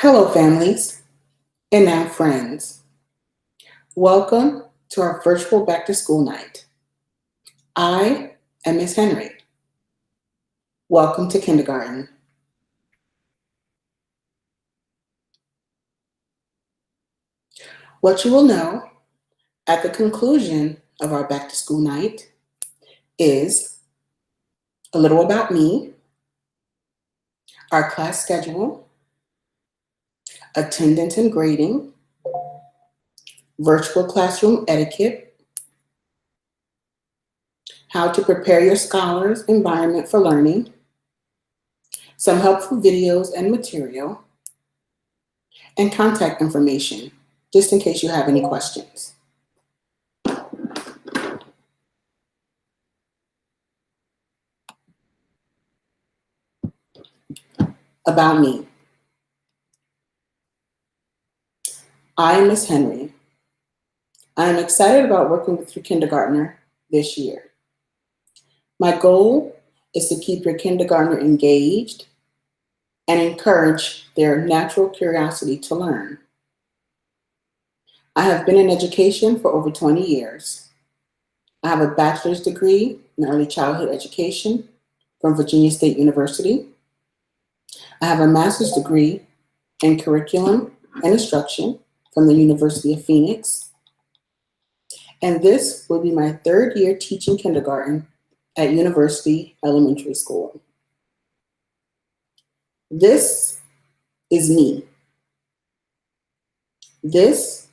Hello, families, and now friends. Welcome to our virtual back to school night. I am Miss Henry. Welcome to kindergarten. What you will know at the conclusion of our back to school night is a little about me, our class schedule, attendance and grading, virtual classroom etiquette, how to prepare your scholars' environment for learning, some helpful videos and material, and contact information, just in case you have any questions. About me. I am Miss Henry. I am excited about working with your kindergartner this year. My goal is to keep your kindergartner engaged and encourage their natural curiosity to learn. I have been in education for over 20 years. I have a bachelor's degree in early childhood education from Virginia State University. I have a master's degree in curriculum and instruction from the University of Phoenix. And this will be my third year teaching kindergarten at University Elementary School. This is me. This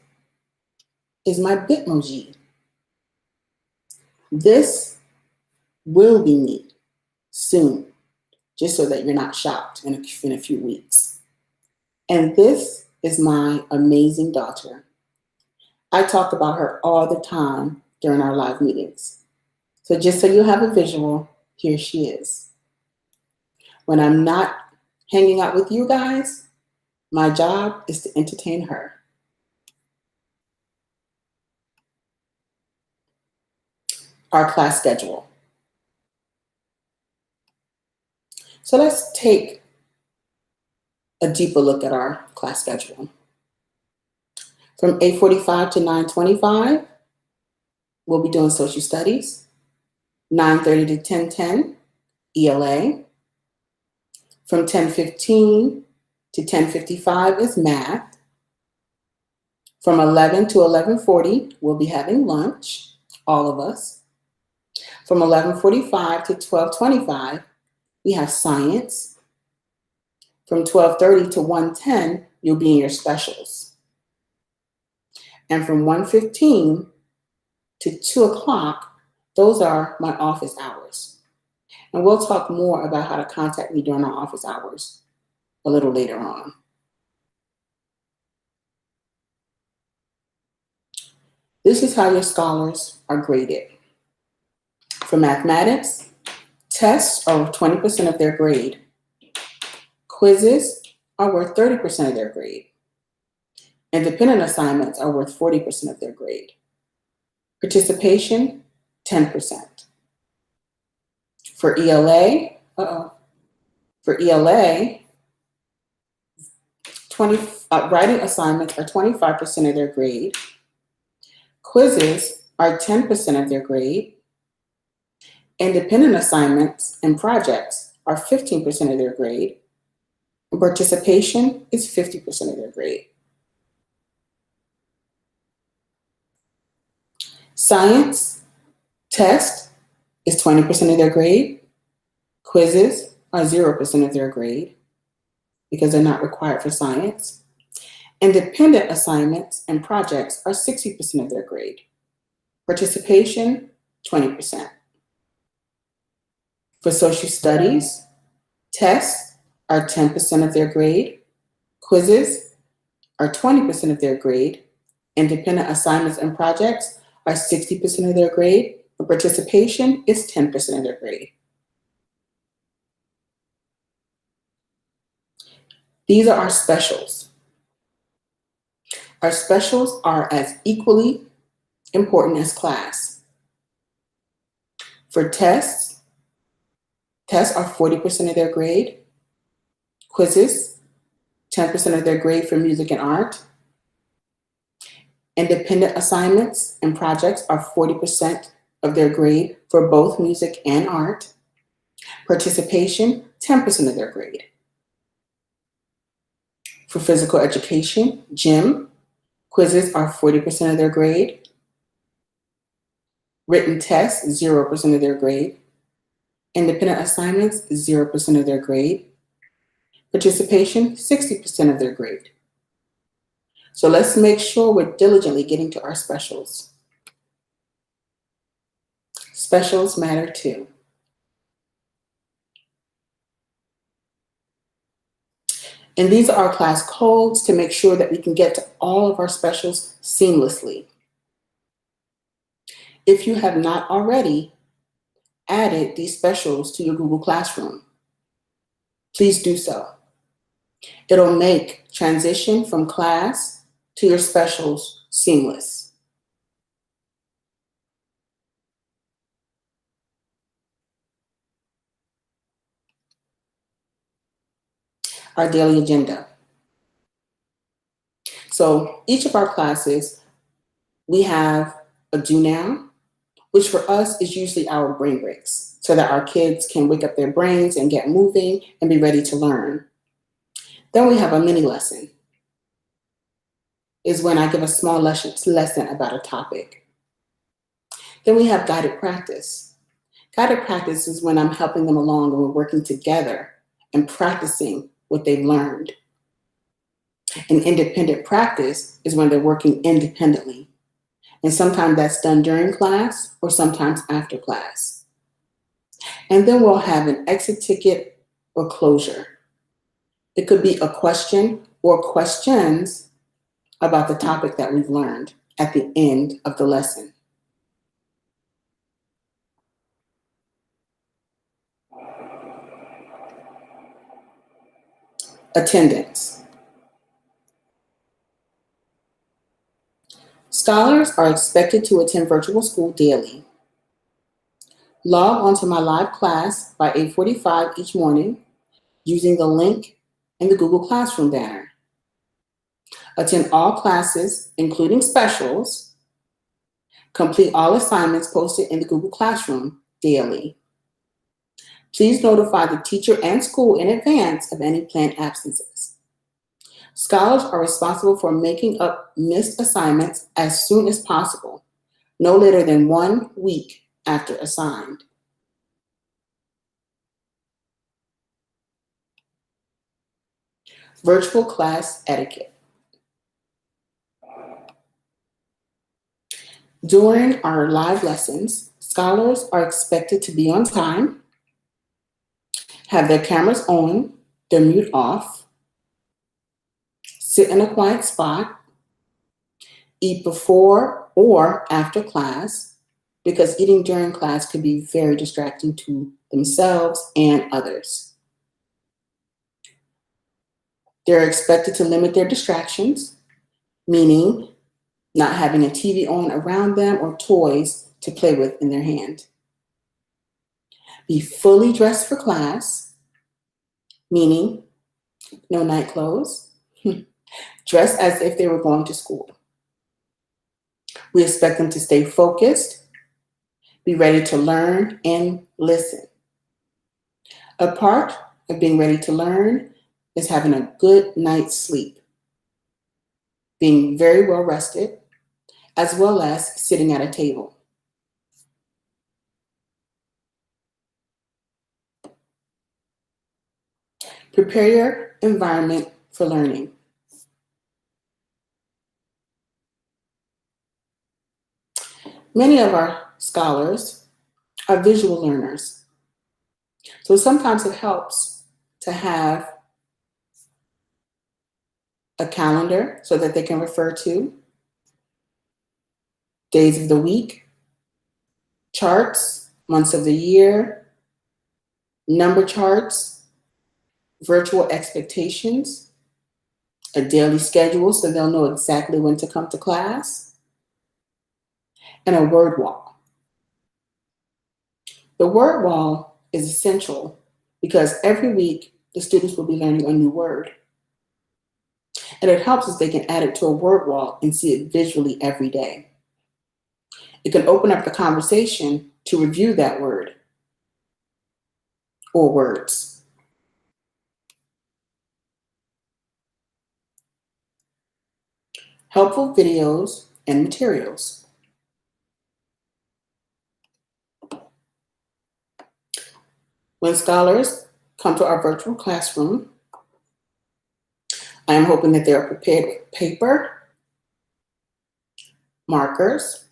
is my Bitmoji. This will be me soon, just so that you're not shocked in a few weeks. And this is my amazing daughter. I talk about her all the time during our live meetings. So just so you have a visual, here she is. When I'm not hanging out with you guys, my job is to entertain her. Our class schedule. So let's take a deeper look at our class schedule. From 8:45 to 9:25, we'll be doing social studies. 9:30 to 10:10, ELA. From 10:15 to 10:55 is math. From 11 to 11:40, we'll be having lunch, all of us. From 11:45 to 12:25, we have science. From 12:30 to 1:10, you'll be in your specials. And from 1:15 to 2 o'clock, those are my office hours. And we'll talk more about how to contact me during our office hours a little later on. This is how your scholars are graded. For mathematics, tests are worth 20% of their grade. Quizzes are worth 30% of their grade. Independent assignments are worth 40% of their grade. Participation, 10%. For ELA, writing assignments are 25% of their grade. Quizzes are 10% of their grade. Independent assignments and projects are 15% of their grade. And participation is 50% of their grade. Science test is 20% of their grade. Quizzes are 0% of their grade because they're not required for science. Independent assignments and projects are 60% of their grade. Participation, 20%. For social studies, tests are 10% of their grade. Quizzes are 20% of their grade. Independent assignments and projects are 60% of their grade. And participation is 10% of their grade. These are our specials. Our specials are as equally important as class. For tests are 40% of their grade. Quizzes, 10% of their grade for music and art. Independent assignments and projects are 40% of their grade for both music and art. Participation, 10% of their grade. For physical education, gym, quizzes are 40% of their grade. Written tests, 0% of their grade. Independent assignments, 0% of their grade. Participation, 60% of their grade. So let's make sure we're diligently getting to our specials. Specials matter too. And these are our class codes to make sure that we can get to all of our specials seamlessly. If you have not already added these specials to your Google Classroom, please do so. It'll make transition from class to your specials seamless. Our daily agenda. So each of our classes, we have a do now, which for us is usually our brain breaks, so that our kids can wake up their brains and get moving and be ready to learn. Then we have a mini lesson, is when I give a small lesson about a topic. Then we have guided practice. Guided practice is when I'm helping them along and we're working together and practicing what they've learned. And independent practice is when they're working independently. And sometimes that's done during class or sometimes after class. And then we'll have an exit ticket or closure. It could be a question or questions about the topic that we've learned at the end of the lesson. Attendance. Scholars are expected to attend virtual school daily. Log onto my live class by 8:45 each morning using the link in the Google Classroom banner. Attend all classes, including specials. Complete all assignments posted in the Google Classroom daily. Please notify the teacher and school in advance of any planned absences. Scholars are responsible for making up missed assignments as soon as possible, no later than 1 week after assigned. Virtual class etiquette. During our live lessons, scholars are expected to be on time, have their cameras on, their mute off, sit in a quiet spot, eat before or after class, because eating during class could be very distracting to themselves and others. They're expected to limit their distractions, meaning not having a TV on around them or toys to play with in their hand. Be fully dressed for class, meaning no night clothes. Dress as if they were going to school. We expect them to stay focused, be ready to learn and listen. A part of being ready to learn is having a good night's sleep, being very well rested, as well as sitting at a table. Prepare your environment for learning. Many of our scholars are visual learners. So sometimes it helps to have a calendar so that they can refer to, days of the week, charts, months of the year, number charts, virtual expectations, a daily schedule so they'll know exactly when to come to class, and a word wall. The word wall is essential because every week the students will be learning a new word. And it helps if they can add it to a word wall and see it visually every day. It can open up the conversation to review that word or words. Helpful videos and materials. When scholars come to our virtual classroom, I am hoping that they are prepared with paper, markers,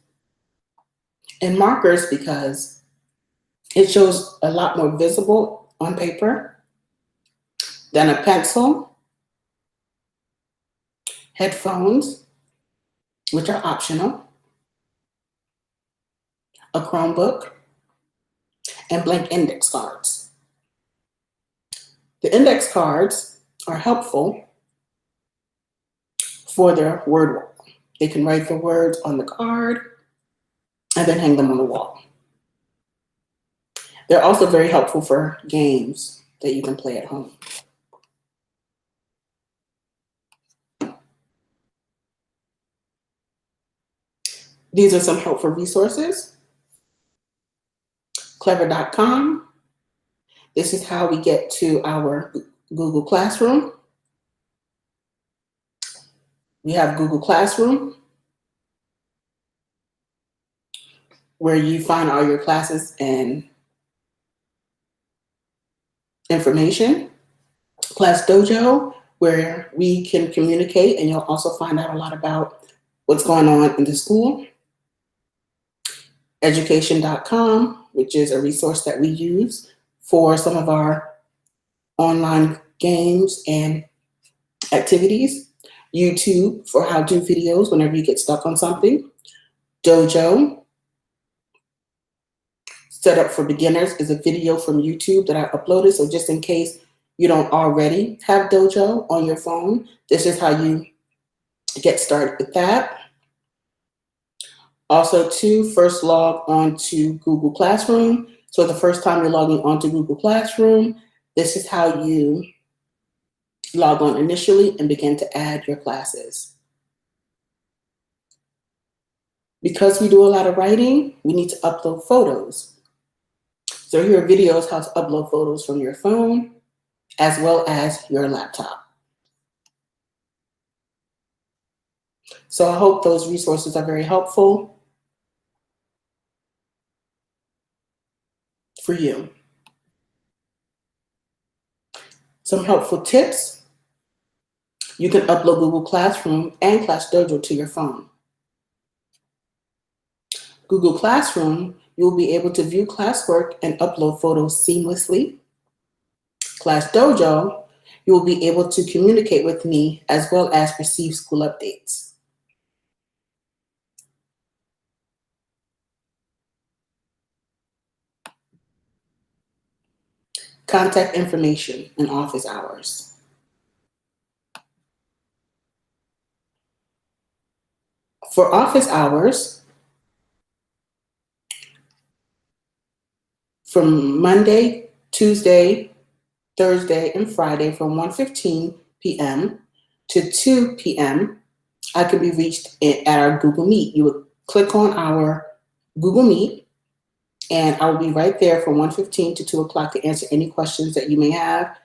and markers because it shows a lot more visible on paper than a pencil, headphones, which are optional, a Chromebook, and blank index cards. The index cards are helpful for their word wall. They can write the words on the card and then hang them on the wall. They're also very helpful for games that you can play at home. These are some helpful resources. Clever.com. This is how we get to our Google Classroom. We have Google Classroom, where you find all your classes and information. Class Dojo, where we can communicate, and you'll also find out a lot about what's going on in the school. Education.com, which is a resource that we use for some of our online games and activities. YouTube for how-to videos whenever you get stuck on something. Dojo, set up for beginners, is a video from YouTube that I uploaded. So just in case you don't already have Dojo on your phone, this is how you get started with that. Also, first log on to Google Classroom. So the first time you're logging onto Google Classroom, this is how you log on initially and begin to add your classes. Because we do a lot of writing, we need to upload photos. So here are videos how to upload photos from your phone as well as your laptop. So I hope those resources are very helpful for you. Some helpful tips. You can upload Google Classroom and Class Dojo to your phone. Google Classroom, you'll be able to view classwork and upload photos seamlessly. Class Dojo, you will be able to communicate with me as well as receive school updates. Contact information and office hours. For office hours, from Monday, Tuesday, Thursday, and Friday from 1:15 p.m. to 2 p.m., I can be reached at our Google Meet. You would click on our Google Meet, and I will be right there from 1:15 to 2 o'clock to answer any questions that you may have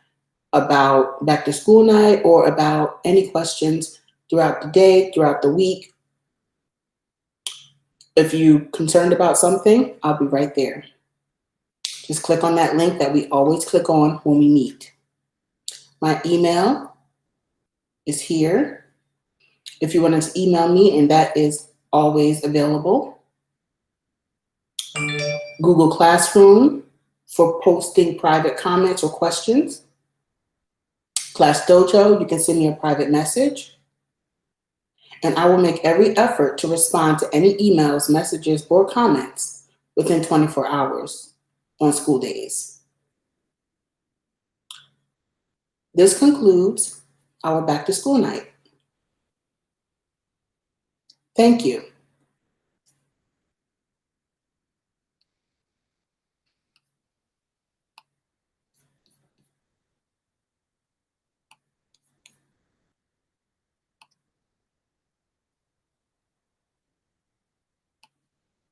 about back to school night or about any questions throughout the day, throughout the week. If you're concerned about something, I'll be right there. Just click on that link that we always click on when we meet. My email is here. If you want to email me, and that is always available. Google Classroom for posting private comments or questions. Class Dojo, you can send me a private message. And I will make every effort to respond to any emails, messages, or comments within 24 hours on school days. This concludes our back to school night. Thank you.